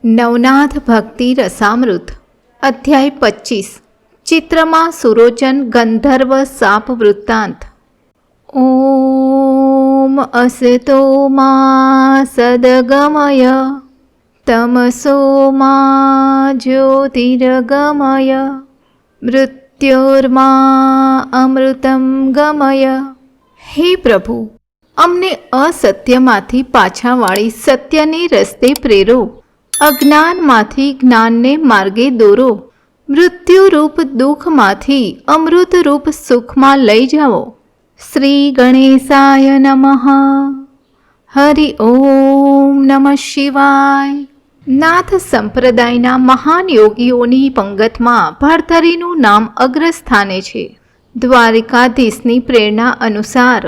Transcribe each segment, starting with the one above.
નવનાથ ભક્તિ રસામૃત અધ્યાય 25 ચિત્રમાં સુરોચન ગંધર્વ સાપ વૃત્તાંત. ઓમ અસતો મા સદગમય તમસો મા જ્યોતિર્ગમય મૃત્યોર્મા અમૃતમ ગમય. હે પ્રભુ, અમને અસત્યમાંથી પાછા વાળી સત્યને રસ્તે પ્રેરો, અજ્ઞાનમાંથી જ્ઞાનને માર્ગે દોરો, મૃત્યુરૂપ દુઃખમાંથી અમૃતરૂપ સુખમાં લઈ જાઓ. શ્રી ગણેશાય નમઃ. હરિ ઓમ નમઃ શિવાય. નાથ સંપ્રદાયના મહાન યોગીઓની પંગતમાં ભર્તરીનું નામ અગ્રસ્થાને છે. દ્વારિકાધીશની પ્રેરણા અનુસાર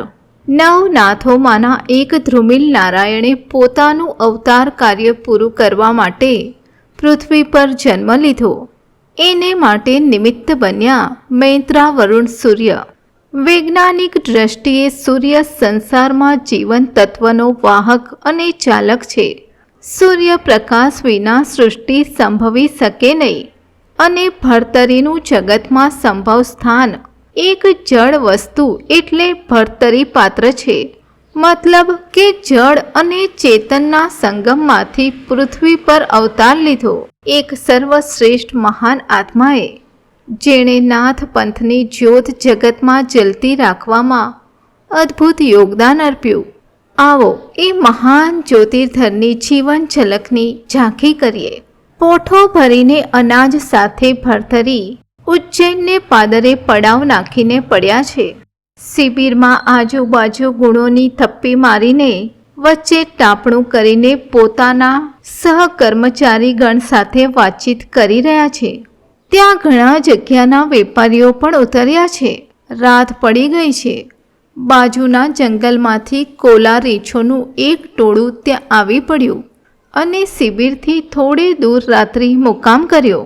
નવનાથોમાંના એક ધ્રુમિલ નારાયણે પોતાનું અવતાર કાર્ય પૂરું કરવા માટે પૃથ્વી પર જન્મ લીધો. એને માટે નિમિત્ત બન્યા મૈત્રા વરુણ સૂર્ય. વૈજ્ઞાનિક દ્રષ્ટિએ સૂર્ય સંસારમાં જીવન તત્વનો વાહક અને ચાલક છે. સૂર્યપ્રકાશ વિના સૃષ્ટિ સંભવી શકે નહીં અને ભર્તરીનું જગતમાં સંભવ સ્થાન એક જળ વસ્તુ એટલે ભર્તરી પાત્ર છે. મતલબ કે જળ અને ચેતનના સંગમમાંથી પૃથ્વી પર અવતાર લીધો એક સર્વશ્રેષ્ઠ મહાન આત્માએ, જેણે નાથ પંથની જ્યોત જગતમાં જલતી રાખવામાં અદ્ભુત યોગદાન આપ્યું. આવો એ મહાન જ્યોતિર્ધરની જીવન ઝલકની ઝાંખી કરીએ. પોઠો ભરીને અનાજ સાથે ભર્તરી ઉજ્જૈનને પાદરે પડાવ નાખીને પડ્યા છે. શિબિરમાં આજુબાજુ ગુણોની થપ્પી મારીને વચ્ચે ટાપણું કરીને પોતાના સહકર્મચારી ગણ સાથે વાતચીત કરી રહ્યા છે. ત્યાં ઘણા જગ્યાના વેપારીઓ પણ ઉતર્યા છે. રાત પડી ગઈ છે. બાજુના જંગલમાંથી કોલા રીંછોનું એક ટોળું ત્યાં આવી પડ્યું અને શિબિરથી થોડે દૂર રાત્રિ મુકામ કર્યો.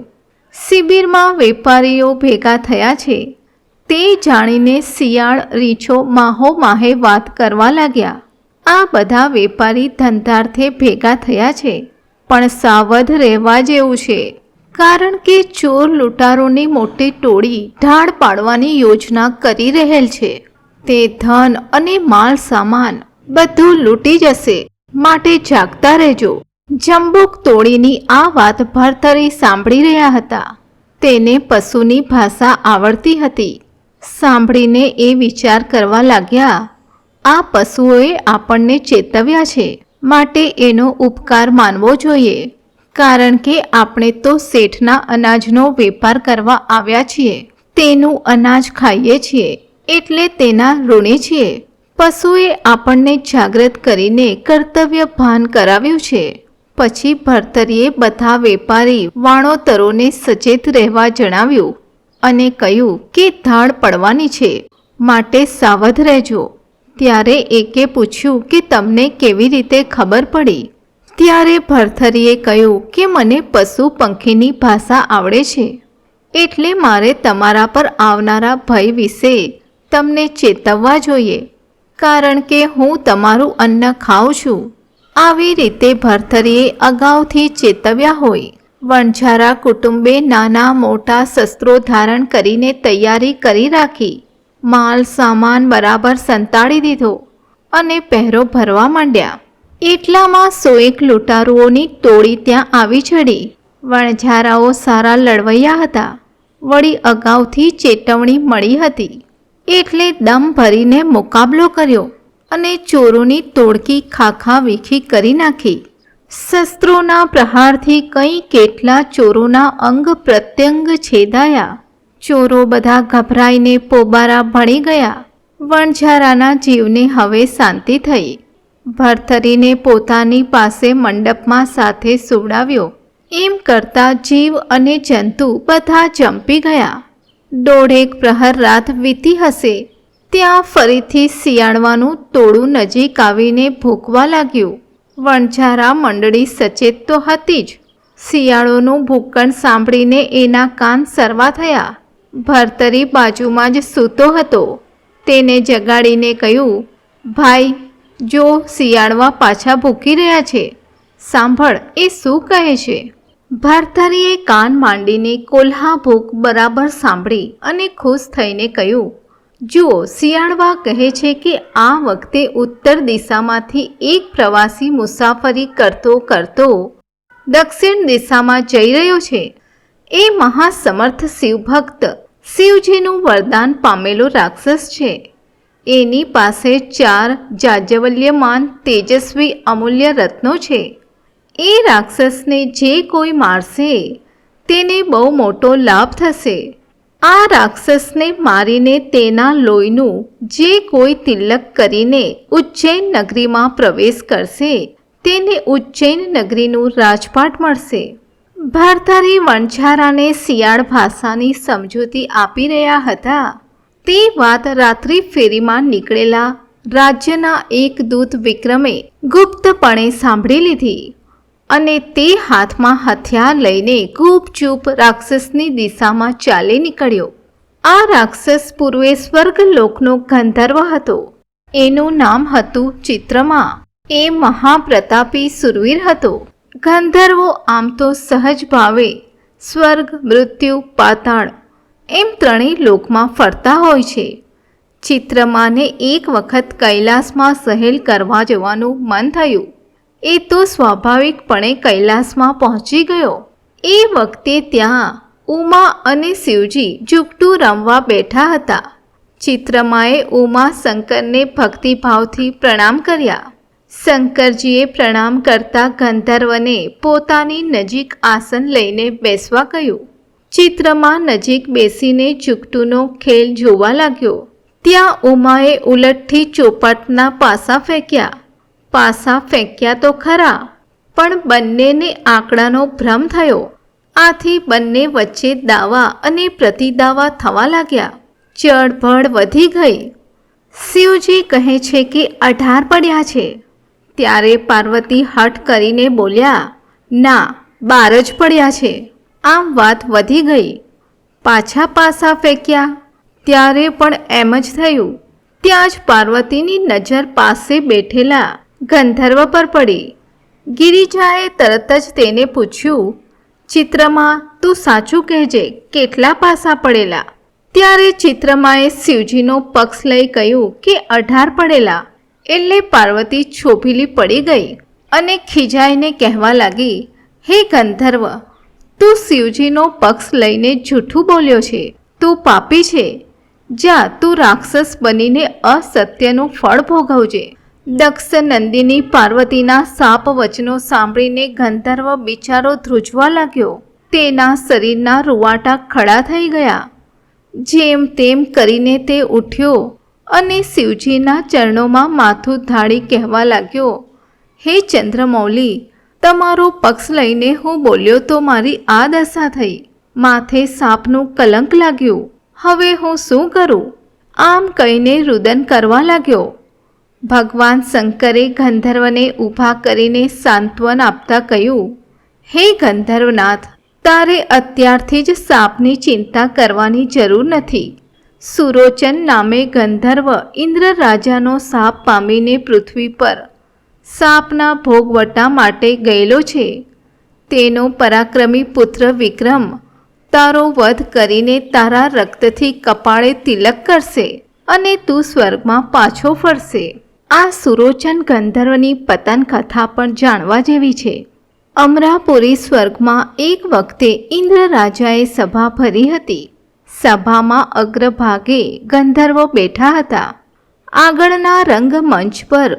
શિબિરમાં વેપારીઓ ભેગા થયા છે તે જાણીને શિયાળ રીંછો માહો માહે વાત કરવા લાગ્યા. આ બધા વેપારી ધંધાર્થે ભેગા થયા છે, પણ સાવધ રહેવા જેવું છે, કારણ કે ચોર લૂંટારોની મોટી ટોળી ઢાળ પાડવાની યોજના કરી રહેલ છે. તે ધન અને માલ સામાન બધું લૂંટી જશે, માટે જાગતા રહેજો. જંબુક તોડીની આ વાત ભર્તરી સાંભળી રહ્યા હતા. તેને પશુની ભાષા આવડતી હતી. સાંભળીને એ વિચાર કરવા લાગ્યા, આ પશુઓએ આપણને ચેતવ્યા છે, માટે એનો ઉપકાર માનવો જોઈએ, કારણ કે આપણે તો શેઠના અનાજનો વેપાર કરવા આવ્યા છીએ. તેનું અનાજ ખાઈએ છીએ એટલે તેના ઋણી છીએ. પશુએ આપણને જાગૃત કરીને કર્તવ્ય ભાન કરાવ્યું છે. પછી ભર્તરીએ બધા વેપારી વાણોતરોને સચેત રહેવા જણાવ્યું અને કહ્યું કે ધાડ પડવાની છે, માટે સાવધ રહેજો. ત્યારે એકે પૂછ્યું કે તમને કેવી રીતે ખબર પડી? ત્યારે ભર્તરીએ કહ્યું કે મને પશુ પંખીની ભાષા આવડે છે, એટલે મારે તમારા પર આવનારા ભય વિશે તમને ચેતવવા જોઈએ, કારણ કે હું તમારું અન્ન ખાઉં છું. આવી રીતે ભર્તરીએ અગાઉથી ચેતવ્યા હોય. વણઝારા કુટુંબે નાના મોટા શસ્ત્રો ધારણ કરીને તૈયારી કરી રાખી. માલ સામાન બરાબર સંતાડી દીધો અને પહેરો ભરવા માંડ્યા. એટલામાં 101 લૂંટારુઓની ટોળી ત્યાં આવી ચડી. વણઝારાઓ સારા લડવૈયા હતા. વળી અગાઉથી ચેતવણી મળી હતી, એટલે દમ ભરીને મુકાબલો કર્યો અને ચોરોની ટોળકી ખાખા વીખી કરી નાખી. શસ્ત્રોના પ્રહારથી કંઈ કેટલા ચોરોના અંગ પ્રત્યંગ છેદાયા. ચોરો બધા ગભરાઈને પોબારા ભણી ગયા. વણઝારાના જીવને હવે શાંતિ થઈ. ભર્તરીને પોતાની પાસે મંડપમાં સાથે સુવડાવ્યો. એમ કરતા જીવ અને જંતુ બધા ચંપી ગયા. 1.5 પ્રહર રાત વીતી હશે. ત્યાં ફરીથી શિયાળવાનું ટોળું નજીક આવીને ભૂંકવા લાગ્યું. વણઝારા મંડળી સચેત તો હતી જ. શિયાળોનું ભૂકણ સાંભળીને એના કાન સરવા થયા. ભર્તરી બાજુમાં જ સૂતો હતો. તેને જગાડીને કહ્યું, ભાઈ જો, શિયાળવા પાછા ભૂકી રહ્યા છે. સાંભળ, એ શું કહે છે. ભરથરીએ કાન માંડીને કોલ્હાભૂક બરાબર સાંભળી અને ખુશ થઈને કહ્યું, જુઓ, શિયાળવા કહે છે કે આ વખતે ઉત્તર દિશામાંથી એક પ્રવાસી મુસાફરી કરતો કરતો દક્ષિણ દિશામાં જઈ રહ્યો છે. એ મહાસમર્થ શિવભક્ત, શિવજીનું વરદાન પામેલો રાક્ષસ છે. એની પાસે 4 જાજવલ્યમાન તેજસ્વી અમૂલ્ય રત્નો છે. એ રાક્ષસને જે કોઈ મારશે તેને બહુ મોટો લાભ થશે. આ રાક્ષસને મારીને તેના લોહીનું જે કોઈ તિલક કરીને ઉજ્જૈન નગરીમાં પ્રવેશ કરશે તેને ઉજ્જૈન નગરીનું રાજપાટ મળશે. ભરથરી વણઝારાને શિયાળ ભાષાની સમજૂતી આપી રહ્યા હતા. તે વાત રાત્રિ ફેરીમાં નીકળેલા રાજ્યના એક દૂત વિક્રમે ગુપ્તપણે સાંભળી લીધી અને તે હાથમાં હથિયાર લઈને ગુપચૂપ રાક્ષસની દિશામાં ચાલી નીકળ્યો. આ રાક્ષસ પૂર્વે સ્વર્ગલોકનો ગંધર્વ હતો. એનું નામ હતું ચિત્રમા. એ મહાપ્રતાપી સુરવીર હતો. ગંધર્વો આમ તો સહજ ભાવે સ્વર્ગ, મૃત્યુ, પાતાળ એમ ત્રણેય લોકમાં ફરતા હોય છે. ચિત્રમાને એક વખત કૈલાસમાં સહેલ કરવા જવાનું મન થયું. એ તો સ્વાભાવિકપણે કૈલાસમાં પહોંચી ગયો. એ વખતે ત્યાં ઉમા અને શિવજી જુગટું રમવા બેઠા હતા. ચિત્રમાએ ઉમા શંકરને ભક્તિભાવથી પ્રણામ કર્યા. શંકરજીએ પ્રણામ કરતા ગંધર્વને પોતાની નજીક આસન લઈને બેસવા કહ્યું. ચિત્રમા નજીક બેસીને જુગટુનો ખેલ જોવા લાગ્યો. ત્યાં ઉમાએ ઉલટથી ચોપાટના પાસા ફેંક્યા. પાસા ફેંક્યા તો ખરા, પણ બંનેને આંકડાનો ભ્રમ થયો. આથી બંને વચ્ચે દાવા અને પ્રતિદાવા થવા લાગ્યા. ચળભળ વધી ગઈ. શિવજી કહે છે કે 18 પડ્યા છે. ત્યારે પાર્વતી હઠ કરીને બોલ્યા, ના, 12 જ પડ્યા છે. આમ વાત વધી ગઈ. પાછા પાસા ફેંક્યા ત્યારે પણ એમ જ થયું. ત્યાં જ પાર્વતીની નજર પાસે બેઠેલા ગંધર્વ પર પડી. ગિરિજાએ તરત જ તેને પૂછ્યું, ચિત્રમા, તું સાચું કહેજે, કેટલા પાસા પડેલા? ત્યારે ચિત્રમાએ શિવજીનો પક્ષ લઈ કહ્યું કે 18 પડેલા. એટલે પાર્વતી છોભીલી પડી ગઈ અને ખીજાઈને કહેવા લાગી, હે ગંધર્વ, તું શિવજીનો પક્ષ લઈને જૂઠું બોલ્યો છે. તું પાપી છે. જા, તું રાક્ષસ બનીને અસત્યનું ફળ ભોગવજે. દક્ષ નંદિની પાર્વતીના શાપ વચનો સાંભળીને ગંધર્વ બિચારો ધ્રુજવા લાગ્યો. તેના શરીરના રૂવાટા ખડા થઈ ગયા. જેમ તેમ કરીને તે ઉઠ્યો અને શિવજીના ચરણોમાં માથું ધાડી કહેવા લાગ્યો, હે ચંદ્રમૌલી, તમારો પક્ષ લઈને હું બોલ્યો તો મારી આ દશા થઈ. માથે સાપનું કલંક લાગ્યું. હવે હું શું કરું? આમ કહીને રુદન કરવા લાગ્યો. ભગવાન શંકરે ગંધર્વને ઊભા કરીને સાંત્વન આપતા કહ્યું, હે ગંધર્વનાથ, તારે અત્યારથી જ સાપની ચિંતા કરવાની જરૂર નથી. સુરોચન નામે ગંધર્વ ઇન્દ્ર રાજાનો સાપ પામીને પૃથ્વી પર સાપના ભોગવટા માટે ગયેલો છે. તેનો પરાક્રમી પુત્ર વિક્રમ તારો વધ કરીને તારા રક્તથી કપાળે તિલક કરશે અને તું સ્વર્ગમાં પાછો ફરશે. આ સુરોચન ગંધર્વની પતન કથા પણ જાણવા જેવી છે. અમરાપુરી સ્વર્ગમાં એક વખતે ઇન્દ્ર રાજાએ સભા ભરી હતી. સભામાં અગ્રભાગે ગંધર્વો બેઠા હતા. આગળના રંગમંચ પર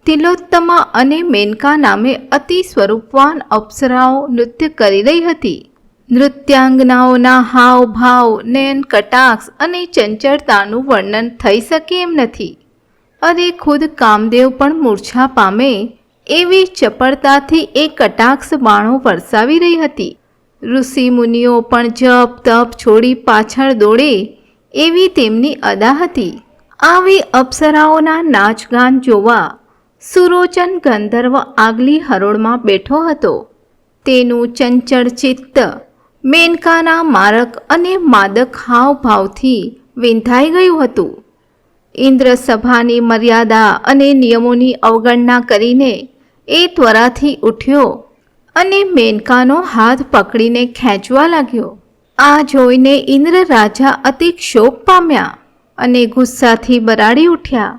તિલોત્તમા અને મેનકા નામે અતિ સ્વરૂપવાન અપ્સરાઓ નૃત્ય કરી રહી હતી. નૃત્યાંગનાઓના હાવભાવ, નયન કટાક્ષ અને ચંચળતાનું વર્ણન થઈ શકે એમ નથી. અરે ખુદ કામદેવ પણ મૂર્છા પામે એવી ચપળતાથી એ કટાક્ષ બાણો વરસાવી રહી હતી. ઋષિ મુનિઓ પણ જપ તપ છોડી પાછળ દોડે એવી તેમની અદા હતી. આવી અપ્સરાઓના નાચગાન જોવા સુરોચન ગંધર્વ આગલી હરોળમાં બેઠો હતો. તેનું ચંચળ ચિત્ત મેનકાના મારક અને માદક હાવભાવથી વિંધાઈ ગયું હતું. ઇન્દ્ર સભાની મર્યાદા અને નિયમોની અવગણના કરીને એ ત્વરાથી ઉઠ્યો અને મેનકાનો હાથ પકડીને ખેંચવા લાગ્યો. આ જોઈને ઇન્દ્ર રાજા અતિ ક્ષોભ પામ્યા અને ગુસ્સાથી બરાડી ઉઠ્યા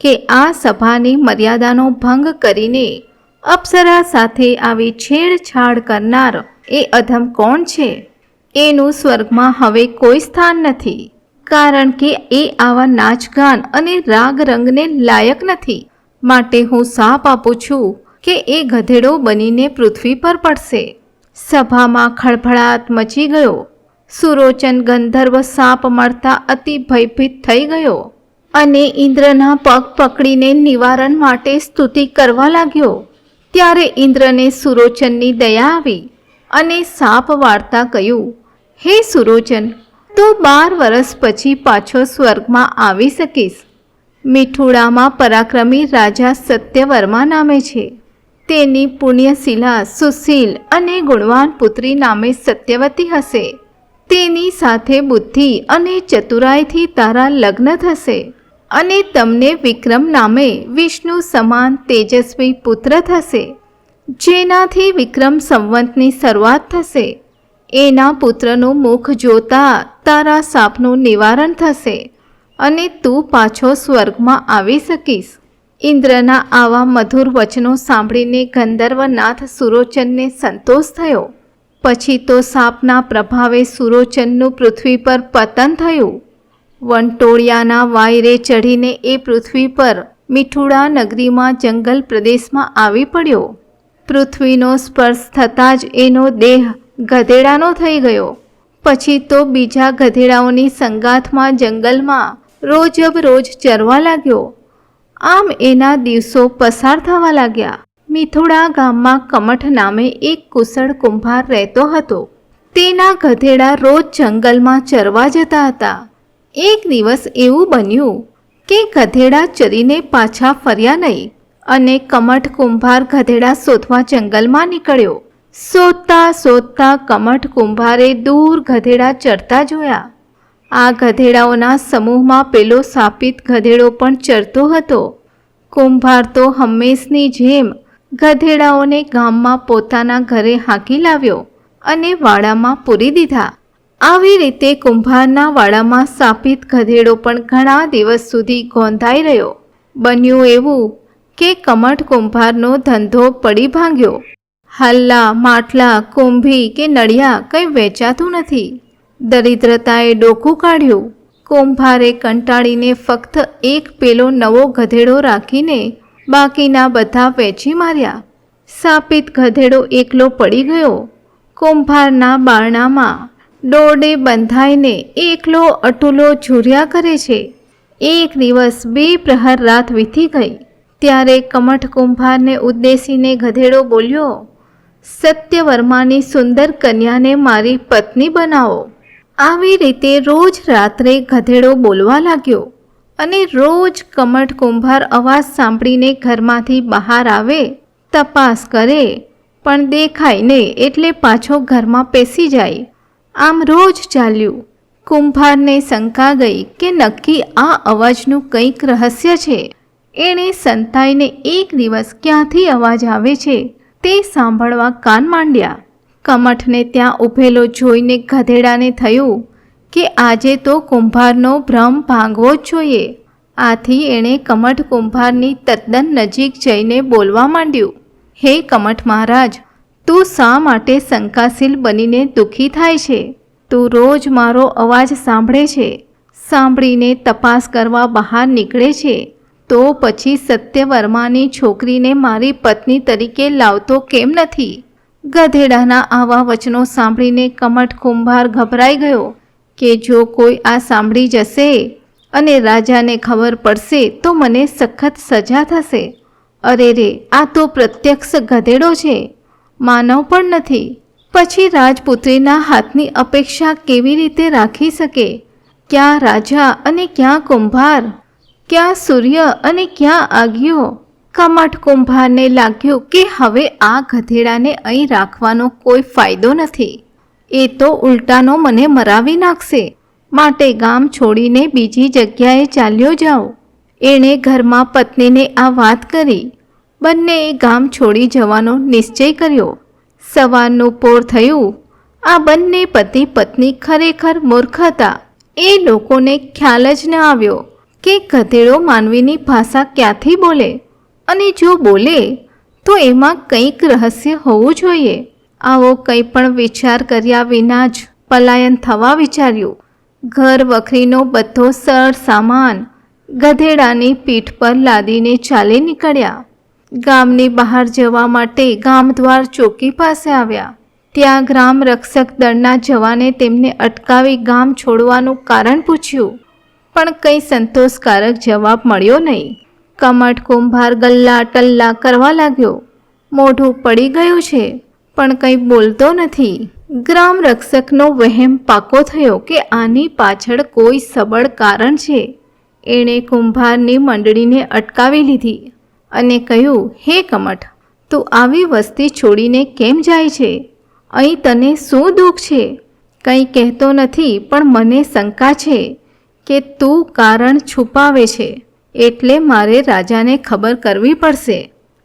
કે આ સભાની મર્યાદાનો ભંગ કરીને અપ્સરા સાથે આવી છેડછાડ કરનાર એ અધમ કોણ છે? એનું સ્વર્ગમાં હવે કોઈ સ્થાન નથી, કારણ કે એ આવા નાચગાન અને રાગ રંગને લાયક નથી. માટે હું શાપ આપું છું કે એ ગધેડો બનીને પૃથ્વી પર પડશે. સભામાં ખળભળાટ મચી ગયો. સુરોચન ગંધર્વ શાપ મળતા અતિ ભયભીત થઈ ગયો અને ઇન્દ્રના પગ પકડીને નિવારણ માટે સ્તુતિ કરવા લાગ્યો. ત્યારે ઇન્દ્રને સુરોચનની દયા આવી અને શાપ વાળતા કહ્યું, હે સુરોચન, તું 12 વર્ષ પછી પાછો સ્વર્ગમાં આવી શકીશ. મિઠુડામાં પરાક્રમી રાજા સત્યવર્મા નામે છે. તેની પુણ્યશીલા સુશીલ અને ગુણવાન પુત્રી નામે સત્યવતી હશે. તેની સાથે બુદ્ધિ અને ચતુરાઈથી તારા લગ્ન થશે અને તમને વિક્રમ નામે વિષ્ણુ સમાન તેજસ્વી પુત્ર થશે, જેનાથી વિક્રમ સંવંતની શરૂઆત થશે. એના પુત્રનું મુખ જોતા તારા શાપનું નિવારણ થશે અને તું પાછો સ્વર્ગમાં આવી શકીશ. ઇન્દ્રના આવા મધુર વચનો સાંભળીને ગંધર્વનાથ સુરોચનને સંતોષ થયો. પછી તો શાપના પ્રભાવે સુરોચનનું પૃથ્વી પર પતન થયું. વંટોળિયાના વાયરે ચઢીને એ પૃથ્વી પર મિઠુડા નગરીમાં જંગલ પ્રદેશમાં આવી પડ્યો. પૃથ્વીનો સ્પર્શ થતાં જ એનો દેહ ગધેડાનો થઈ ગયો. પછી તો બીજા ગધેડાઓની સંગાથમાં જંગલમાં રોજબરોજ ચરવા લાગ્યો. આમ એના દિવસો પસાર થવા લાગ્યા. મિથુડા ગામમાં કમઠ નામે એક કુશળ કુંભાર રહેતો હતો. તેના ગધેડા રોજ જંગલમાં ચરવા જતા હતા. એક દિવસ એવું બન્યું કે ગધેડા ચરીને પાછા ફર્યા નહીં અને કમઠ કુંભાર ગધેડા શોધવા જંગલમાં નીકળ્યો. શોધતા શોધતા કમઠ કુંભારે દૂર ગધેડા ચરતા જોયા. આ ગધેડાઓના સમૂહમાં પેલો શાપિત ગધેડો પણ ચરતો હતો. કુંભાર તો હંમેશની જેમ ગધેડાઓને ગામમાં પોતાના ઘરે હાંકી લાવ્યો અને વાડામાં પૂરી દીધા. આવી રીતે કુંભારના વાડામાં શાપિત ગધેડો પણ ઘણા દિવસ સુધી ગોંધાઈ રહ્યો. બન્યું એવું કે કમઠ કુંભારનો ધંધો પડી ભાંગ્યો. હલ્લા, માટલા, કુંભી કે નળિયા કંઈ વેચાતું નથી. દરિદ્રતાએ ડોકું કાઢ્યું. કુંભારે કંટાળીને ફક્ત એક પેલો નવો ગધેડો રાખીને બાકીના બધા વેચી માર્યા. શાપિત ગધેડો એકલો પડી ગયો. કુંભારના બારણામાં દોરડે બંધાઈને એકલો અટુલો ઝૂર્યા કરે છે. એક દિવસ 2 પ્રહર રાત વીતી ગઈ. ત્યારે કમઠ કુંભારને ઉદ્દેશીને ગધેડો બોલ્યો, સત્યવર્માની સુંદર કન્યાને મારી પત્ની બનાવો. આવી રીતે રોજ રાત્રે ગધેડો બોલવા લાગ્યો અને રોજ કમઠ કુંભાર અવાજ સાંભળીને ઘરમાંથી બહાર આવે, તપાસ કરે, પણ દેખાય ને એટલે પાછો ઘરમાં પેસી જાય. આમ રોજ ચાલ્યું. કુંભારને શંકા ગઈ કે નક્કી આ અવાજનું કંઈક રહસ્ય છે. એણે સંતાઈને એક દિવસ ક્યાંથી અવાજ આવે છે તે સાંભળવા કાન માંડ્યા. કમઠને ત્યાં ઊભેલો જોઈને ગધેડાને થયું કે આજે તો કુંભારનો ભ્રમ ભાંગવો જ જોઈએ. આથી એણે કમઠ કુંભારની તદ્દન નજીક જઈને બોલવા માંડ્યું, હે કમઠ મહારાજ, તું શા માટે શંકાશીલ બનીને દુઃખી થાય છે? તું રોજ મારો અવાજ સાંભળે છે, સાંભળીને તપાસ કરવા બહાર નીકળે છે, તો પછી સત્યવર્માની છોકરીને મારી પત્ની તરીકે લાવતો કેમ નથી? ગધેડાના આવા વચનો સાંભળીને કમઠ કુંભાર ગભરાઈ ગયો કે જો કોઈ આ સાંભળી જશે અને રાજાને ખબર પડશે તો મને સખત સજા થશે. અરે રે, આ તો પ્રત્યક્ષ ગધેડો છે, માનવ પણ નથી. પછી રાજપુત્રીના હાથની અપેક્ષા કેવી રીતે રાખી શકે? ક્યાં રાજા અને ક્યાં કુંભાર? ક્યાં સૂર્ય અને ક્યાં આજ્ઞો? કમઠ કુંભારને લાગ્યું કે હવે આ ગધેડાને અહીં રાખવાનો કોઈ ફાયદો નથી. એ તો ઉલટાનો મને મરાવી નાખશે. માટે ગામ છોડીને બીજી જગ્યાએ ચાલ્યો જાઉં. એણે ઘરમાં પત્નીને આ વાત કરી બંનેએ ગામ છોડી જવાનો નિશ્ચય કર્યો. સવારનું પોર થયું. આ બંને પતિ પત્ની ખરેખર મૂર્ખ હતા. એ લોકોને ખ્યાલ જ ન આવ્યો કે ગધેડો માનવીની ભાષા ક્યાંથી બોલે, અને જો બોલે તો એમાં કંઈક રહસ્ય હોવું જોઈએ. આવો કંઈ પણ વિચાર કર્યા વિના જ પલાયન થવા વિચાર્યું. ઘર વખરીનો બધો સર સામાન ગધેડાની પીઠ પર લાદીને ચાલી નીકળ્યા. ગામની બહાર જવા માટે ગામદ્વાર ચોકી પાસે આવ્યા. ત્યાં ગ્રામ રક્ષક દળના જવાને તેમને અટકાવી ગામ છોડવાનું કારણ પૂછ્યું, પણ કંઈ સંતોષકારક જવાબ મળ્યો નહીં. કમઠ કુંભાર ગલ્લા ટલ્લા કરવા લાગ્યો. મોઢું પડી ગયું છે પણ કંઈ બોલતો નથી. ગ્રામ રક્ષકનો વહેમ પાકો થયો કે આની પાછળ કોઈ સબળ કારણ છે. એણે કુંભારની મંડળીને અટકાવી લીધી અને કહ્યું, હે કમઠ, તું આવી વસ્તી છોડીને કેમ જાય છે? અહીં તને શું દુઃખ છે? કંઈ કહેતો નથી, પણ મને શંકા છે કે તું કારણ છુપાવે છે, એટલે મારે રાજાને ખબર કરવી પડશે.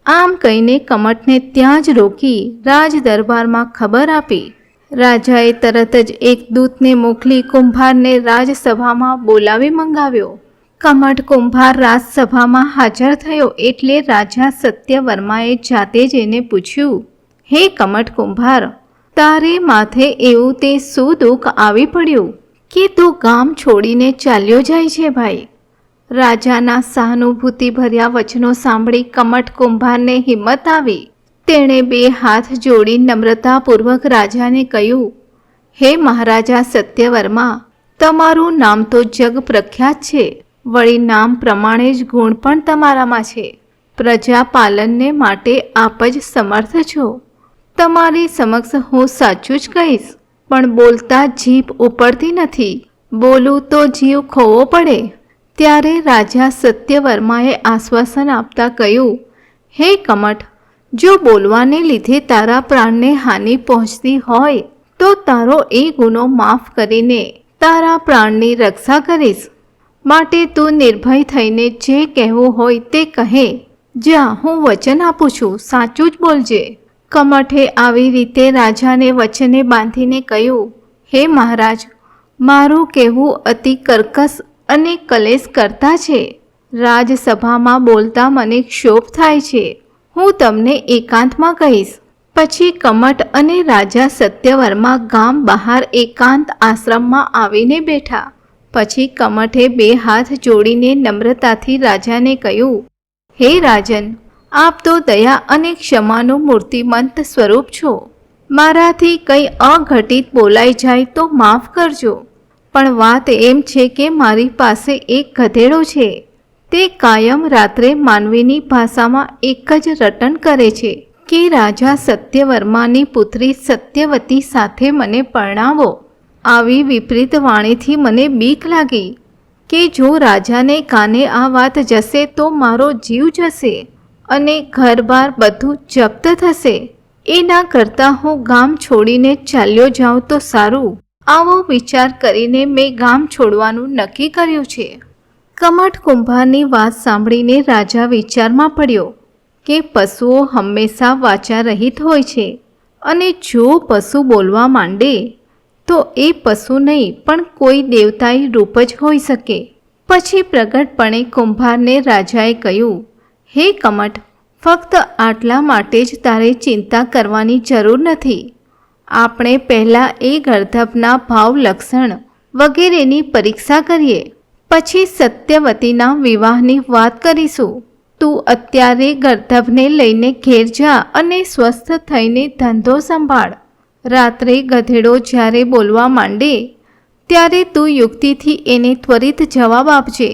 આમ કહીને કમઠને ત્યાં જ રોકી રાજ દરબારમાં ખબર આપી. રાજાએ તરત જ એક દૂતને મોકલી કુંભારને રાજસભામાં બોલાવી મંગાવ્યો. કમઠ કુંભાર રાજસભામાં હાજર થયો એટલે રાજા સત્યવર્માએ જાતે જ એને પૂછ્યું, હે કમઠ કુંભાર, તારે માથે એવું તે શું દુઃખ આવી પડ્યું કે તું ગામ છોડીને ચાલ્યો જાય છે ભાઈ? રાજાના સહાનુભૂતિભર્યા વચનો સાંભળી કમઠ કુંભારને હિંમત આવી. તેણે બે હાથ જોડી નમ્રતાપૂર્વક રાજાને કહ્યું, હે મહારાજા સત્યવર્મા, તમારું નામ તો જગ પ્રખ્યાત છે, વળી નામ પ્રમાણે જ ગુણ પણ તમારામાં છે. પ્રજા પાલનને માટે આપ જ સમર્થ છો. તમારી સમક્ષ હું સાચું જ કહીશ, પણ બોલતા જીભ ઉપડતી નથી. બોલું તો જીવ ખોવો પડે. ત્યારે રાજા સત્યવર્માએ આશ્વાસન આપતા કહ્યું, હે કમઠ, જો બોલવાને લીધે તારા પ્રાણને હાનિ પહોંચતી હોય તો તારો એ ગુનો માફ કરીને તારા પ્રાણની રક્ષા કરીશ. માટે તું નિર્ભય થઈને જે કહેવું હોય તે કહે. જા, હું વચન આપું છું, સાચું જ બોલજે. કમઠે આવી રીતે રાજાને વચને બાંધીને કહ્યું, હે મહારાજ, મારું કહેવું અતિ કર્કશ અને કલેશ કરતા છે. રાજસભામાં બોલતા મને ક્ષોભ થાય છે. હું તમને એકાંતમાં કહીશ. પછી કમઠ અને રાજા સત્યવર્મા ગામ બહાર એકાંત આશ્રમમાં આવીને બેઠા. પછી કમઠે બે હાથ જોડીને નમ્રતાથી રાજાને કહ્યું, હે રાજન, આપ તો દયા અને ક્ષમાનું મૂર્તિમંત સ્વરૂપ છો. મારાથી કંઈ અઘટિત બોલાઈ જાય તો માફ કરજો. પણ વાત એમ છે કે મારી પાસે એક ગધેડો છે. તે કાયમ રાત્રે માનવીની ભાષામાં એક જ રટણ કરે છે કે રાજા સત્યવર્માની પુત્રી સત્યવતી સાથે મને પરણાવો. આવી વિપરીત વાણીથી મને બીક લાગી કે જો રાજાને કાને આ વાત જશે તો મારો જીવ જશે અને ઘરબાર બધું જપ્ત થશે. એના કરતાં હું ગામ છોડીને ચાલ્યો જાઉં તો સારું. આવો વિચાર કરીને મેં ગામ છોડવાનું નક્કી કર્યું છે. કમઠ કુંભારની વાત સાંભળીને રાજા વિચારમાં પડ્યો કે પશુઓ હંમેશા વાચા રહિત હોય છે, અને જો પશુ બોલવા માંડે તો એ પશુ નહીં પણ કોઈ દેવતાઈ રૂપ જ હોઈ શકે. પછી પ્રગટપણે કુંભારને રાજાએ કહ્યું, હે કમઠ, ફક્ત આટલા માટે જ તારે ચિંતા કરવાની જરૂર નથી. આપણે પહેલાં એ ગર્ધભના ભાવ લક્ષણ વગેરેની પરીક્ષા કરીએ, પછી સત્યવતીના વિવાહની વાત કરીશું. તું અત્યારે ગર્ધભને લઈને ઘેર જા અને સ્વસ્થ થઈને ધંધો સંભાળ. રાત્રે ગધેડો જ્યારે બોલવા માંડે ત્યારે તું યુક્તિથી એને ત્વરિત જવાબ આપજે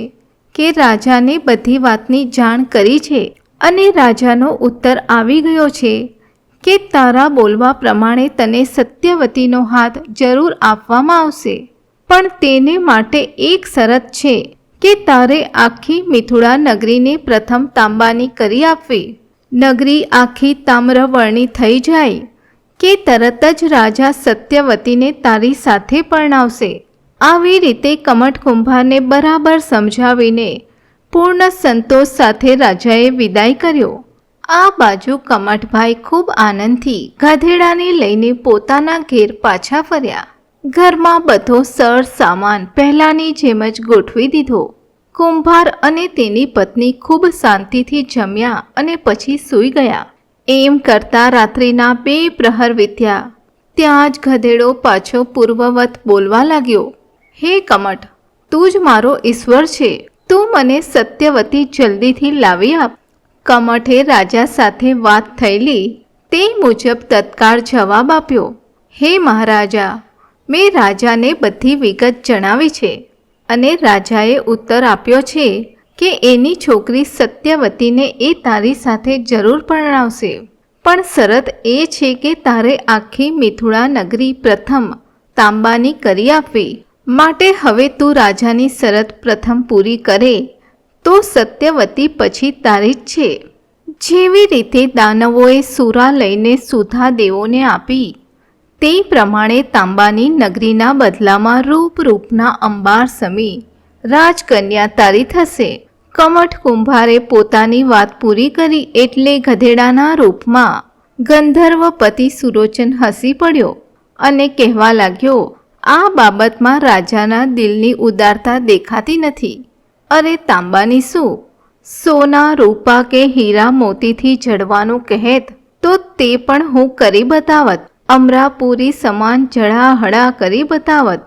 કે રાજાને બધી વાતની જાણ કરી છે અને રાજાનો ઉત્તર આવી ગયો છે કે તારા બોલવા પ્રમાણે તને સત્યવતીનો હાથ જરૂર આપવામાં આવશે. પણ તેને માટે એક શરત છે કે તારે આખી મિથુડા નગરીને પ્રથમ તાંબાની કરી આપવી. નગરી આખી તામ્રવર્ણી થઈ જાય કે તરત જ રાજા સત્યવતીને તારી સાથે પરણાવશે. આવી રીતે કમઠ કુંભારને બરાબર સમજાવીને પૂર્ણ સંતોષ સાથે રાજાએ વિદાય કર્યો. આ બાજુ કમઠભાઈ ખૂબ આનંદથી ગધેડાને લઈને પોતાના ઘેર પાછા ફર્યા. ઘરમાં બધો સર સામાન પહેલાંની જેમ જ ગોઠવી દીધો. કુંભાર અને તેની પત્ની ખૂબ શાંતિથી જમ્યા અને પછી સૂઈ ગયા. એમ કરતા રાત્રિના 2 પ્રહર વીત્યા. ત્યાં જ ગધેડો પાછો પૂર્વવત બોલવા લાગ્યો. હે કમઠ, તું જ મારો ઈશ્વર છે. તું મને સત્યવતી જલ્દીથી લાવી આપ. કમઠે રાજા સાથે વાત થયેલી તે મુજબ તત્કાળ જવાબ આપ્યો. હે મહારાજા, મેં રાજાને બધી વિગત જણાવી છે અને રાજાએ ઉત્તર આપ્યો છે કે એની છોકરી સત્યવતીને એ તારી સાથે જરૂર પરણાવશે, પણ શરત એ છે કે તારે આખી મિથુળા નગરી પ્રથમ તાંબાની કરી આપવી. માટે હવે તું રાજાની શરત પ્રથમ પૂરી કરે તો સત્યવતી પછી તારી જ છે. જેવી રીતે દાનવોએ સુરા લઈને સુધા દેવોને આપી તે પ્રમાણે તાંબાની નગરીના બદલામાં રૂપના અંબાર સમી રાજકન્યા તારી થશે. કમઠ કુંભારે પોતાની વાત પૂરી કરી એટલે ગધેડાના રૂપમાં ગંધર્વપતિ સુરોચન હસી પડ્યો અને કહેવા લાગ્યો, આ બાબતમાં રાજાના દિલની ઉદારતા દેખાતી નથી. અરે તાંબાની શું, સોના રૂપા કે હીરા મોતીથી જડવાનું કહેત તો તે પણ હું કરી બતાવત. અમરાપુરી સમાન જળાહળા કરી બતાવત.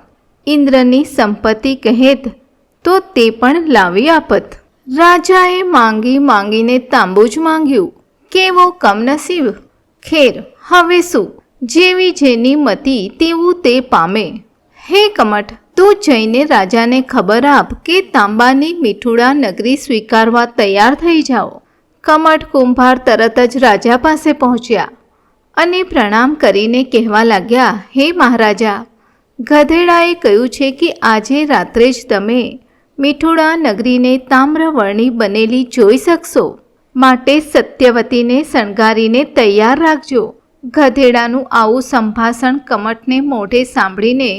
ઇન્દ્રની સંપત્તિ કહેત તો તે પણ લાવી આપત. રાજાએ માંગીને તાંબુ જ માંગ્યું. કેવો કમનસીબ! ખેર, હવે શું, જેવી જેની મતિ તેવું તે પામે. હે કમઠ, તું જઈને રાજાને ખબર આપ કે તાંબાની મિઠુડા નગરી સ્વીકારવા તૈયાર થઈ જાઓ. કમઠ કુંભાર તરત જ રાજા પાસે પહોંચ્યા અને પ્રણામ કરીને કહેવા લાગ્યા, હે મહારાજા, ગધેડાએ કહ્યું છે કે આજે રાત્રે જ તમે મિઠુડા નગરીને તામ્રવર્ણી બનેલી જોઈ શકશો. માટે સત્યવતીને શણગારીને તૈયાર રાખજો. ગધેડાનું આવું સંભાષણ કમઠને મોઢે સાંભળીને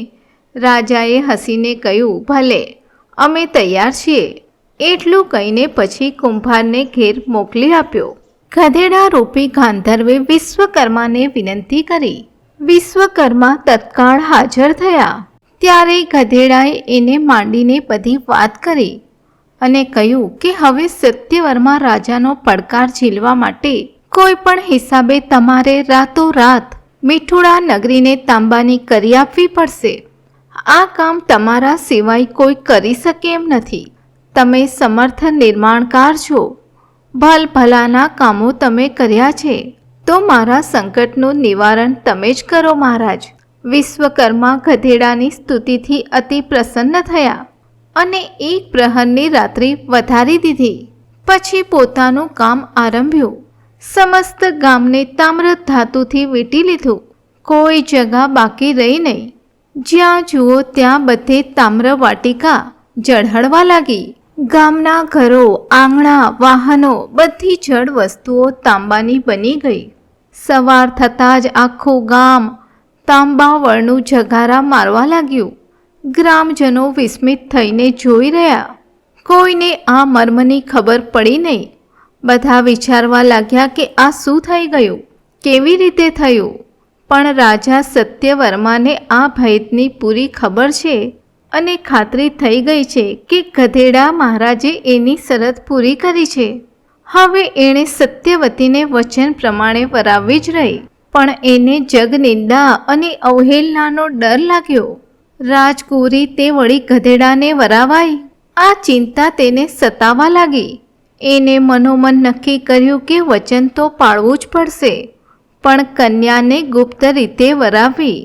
રાજાએ હસીને કહ્યું, ભલે, અમે તૈયાર છીએ. એટલું કહીને પછી કુંભારને ઘેર મોકલી આપ્યો. ગધેડા રૂપી ગાંધર્વે વિશ્વકર્માને વિનંતી કરી. વિશ્વકર્મા તત્કાળ હાજર થયા. ત્યારે ગધેડાએ એને માંડીને બધી વાત કરી અને કહ્યું કે હવે સત્યવર્મા રાજાનો પડકાર ઝીલવા માટે કોઈ પણ હિસાબે તમારે રાતોરાત મિઠુડા નગરીને તાંબાની કરી આપવી પડશે. આ કામ તમારા સિવાય કોઈ કરી શકે એમ નથી. તમે સમર્થ નિર્માણકાર છો. ભલભલાના કામો તમે કર્યા છે તો મારા સંકટનું નિવારણ તમે જ કરો મહારાજ. વિશ્વકર્મા ગધેડાની સ્તુતિથી અતિ પ્રસન્ન થયા અને 1 પ્રહરની રાત્રિ વધારી દીધી. પછી પોતાનું કામ આરંભ્યું. સમસ્ત ગામને તામ્ર ધાતુથી વીંટી લીધું. કોઈ જગા બાકી રહી નહીં. જ્યાં જુઓ ત્યાં બધે તામ્ર વાટિકા ઝળહળવા લાગી. ગામના ઘરો, આંગણા, વાહનો, બધી જડ વસ્તુઓ તાંબાની બની ગઈ. સવાર થતાં જ આખું ગામ તાંબાવળનું જગારા મારવા લાગ્યું. ગ્રામજનો વિસ્મિત થઈને જોઈ રહ્યા. કોઈને આ મર્મની ખબર પડી નહીં. બધા વિચારવા લાગ્યા કે આ શું થઈ ગયું, કેવી રીતે થયું. પણ રાજા સત્યવર્માને આ ભેદની પૂરી ખબર છે અને ખાતરી થઈ ગઈ છે કે ગધેડા મહારાજે એની શરત પૂરી કરી છે. હવે એણે સત્યવતીને વચન પ્રમાણે વરાવવી જ રહી. પણ એને જગનિંદા અને અવહેલનાનો ડર લાગ્યો. રાજકુંવરી તે વળી ગધેડાને વરાવાય, આ ચિંતા તેને સતાવા લાગી. એને મનોમન નક્કી કર્યું કે વચન તો પાળવું જ પડશે, પણ કન્યાને ગુપ્ત રીતે વરાવવી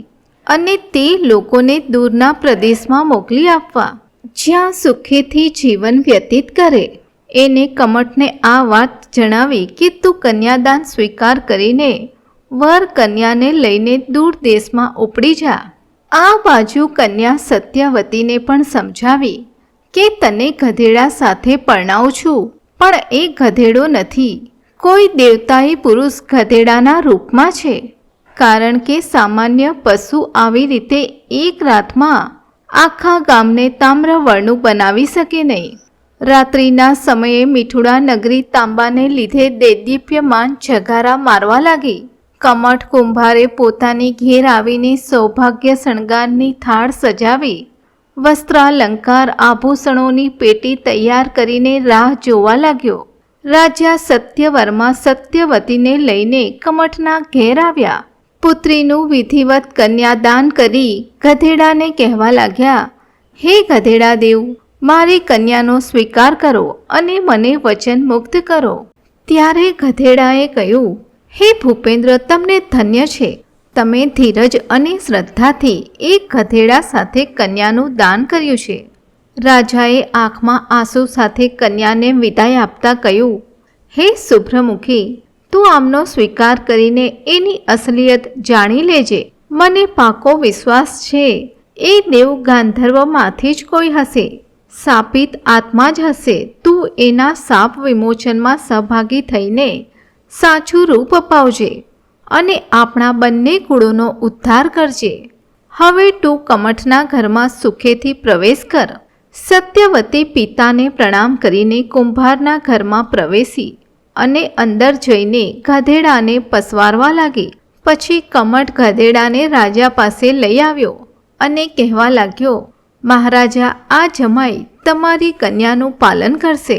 અને તે લોકોને દૂરના પ્રદેશમાં મોકલી આપવા, જ્યાં સુખેથી જીવન વ્યતીત કરે. એને કમઠને આ વાત જણાવી કે તું કન્યાદાન સ્વીકાર કરીને વર કન્યાને લઈને દૂર દેશમાં ઉપડી જા. આ બાજુ કન્યા સત્યવતીને પણ સમજાવી કે તને ગધેડા સાથે પરણાવું છું, પણ એ ગધેડો નથી, કોઈ દેવતાઈ પુરુષ ગધેડાના રૂપમાં છે. કારણ કે સામાન્ય પશુ આવી રીતે એક રાતમાં આખા ગામને તામ્રવર્ણું બનાવી શકે નહીં. રાત્રિના સમયે મિઠુડા નગરી તાંબાને લીધે દેદીપ્યમાન જગારા મારવા લાગી. કમઠ કુંભારે પોતાની ઘેર આવીને સૌભાગ્ય શણગારની થાળ સજાવી, વસ્ત્રાલંકાર આભૂષણોની પેટી તૈયાર કરીને રાહ જોવા લાગ્યો. રાજા સત્યવર્મા સત્યવતીને લઈને કમઠના ઘેર આવ્યા. પુત્રીનું વિધિવત કન્યાદાન કરી ગધેડાને કહેવા લાગ્યા, હે ગધેડા દેવ, મારી કન્યાનો સ્વીકાર કરો અને મને વચન મુક્ત કરો. ત્યારે ગધેડાએ કહ્યું, હે ભૂપેન્દ્ર, તમને ધન્ય છે. તમે ધીરજ અને શ્રદ્ધાથી એક ગધેડા સાથે કન્યાનું દાન કર્યું છે. રાજાએ આંખમાં આંસુ સાથે કન્યાને વિદાય આપતા કહ્યું, હે શુભ્રમુખી, તું આમનો સ્વીકાર કરીને એની અસલિયત જાણી લેજે. મને પાકો વિશ્વાસ છે એ દેવ ગાંધર્વમાંથી જ કોઈ હશે, શાપિત આત્મા જ હશે. તું એના શાપ વિમોચનમાં સહભાગી થઈને સાચું રૂપ અપાવજે અને આપણા બંને કુળોનો ઉદ્ધાર કરજે. હવે તું કમઠના ઘરમાં સુખેથી પ્રવેશ કર. સત્યવતી પિતાને પ્રણામ કરીને કુંભારના ઘરમાં પ્રવેશી અને અંદર જઈને ગધેડાને પસવારવા લાગી. પછી કમઠ ગધેડાને રાજા પાસે લઈ આવ્યો અને કહેવા લાગ્યો, મહારાજા, આ જમાઈ તમારી કન્યાનું પાલન કરશે.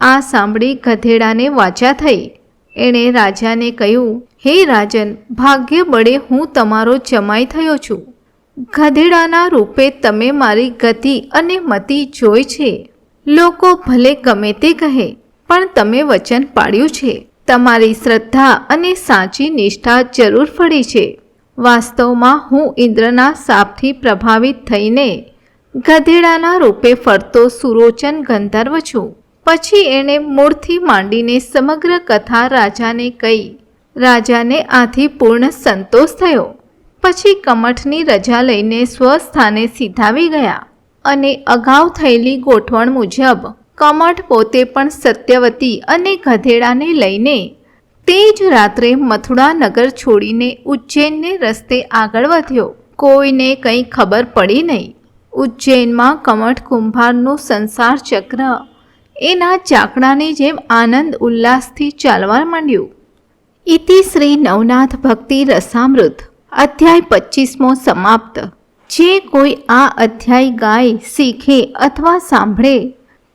આ સાંભળી ગધેડાને વાચા થઈ. એણે રાજાને કહ્યું, હે રાજન, ભાગ્ય બળે હું તમારો જમાઈ થયો છું. ગધેડાના રૂપે તમે મારી ગતિ અને મતિ જોઈ છે. લોકો ભલે ગમે તે કહે, પણ તમે વચન પાડ્યું છે. તમારી શ્રદ્ધા અને સાચી નિષ્ઠા જરૂર ફળી છે. વાસ્તવમાં હું ઇન્દ્રના શાપથી પ્રભાવિત થઈને ગધેડાના રૂપે ફરતો સુરોચન ગંધર્વ છું. પછી એણે મૂળથી માંડીને સમગ્ર કથા રાજાને કહી. રાજાને આથી પૂર્ણ સંતોષ થયો. પછી કમઠની રજા લઈને સ્વસ્થાને સીધાવી ગયા અને અગાઉ થયેલી ગોઠવણ મુજબ કમઠ પોતે પણ સત્યવતી અને ગધેડાને લઈને તે જ રાત્રે મથુરા નગર છોડીને ઉજ્જૈનને રસ્તે આગળ વધ્યો. કોઈને કંઈ ખબર પડી નહીં. ઉજ્જૈનમાં કમઠ કુંભારનું સંસાર ચક્ર એના ચાકડાની જેમ આનંદ ઉલ્લાસથી ચાલવા માંડ્યું. ઇતિ શ્રી નવનાથ ભક્તિ રસામૃત અધ્યાય 25મો સમાપ્ત. જે કોઈ આ અધ્યાય ગાય, શીખે અથવા સાંભળે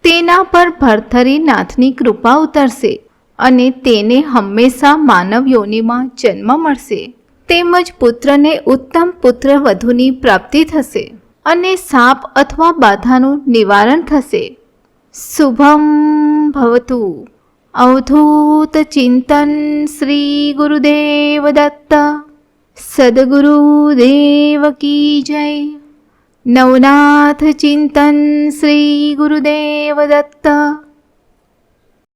તેના પર ભરથરી નાથની કૃપા ઉતરશે અને તેને હંમેશા માનવ યોનિમાં જન્મ મળશે. તેમજ પુત્રને ઉત્તમ પુત્ર વધુની પ્રાપ્તિ થશે અને સાપ અથવા બાધાનું નિવારણ થશે. શુભમ ભવતુ. અવધૂત ચિંતન શ્રી ગુરુદેવ દત્ત. સદગુરુદેવ કી જય. નવનાથ ચિંતન શ્રી ગુરુદેવ દત્ત.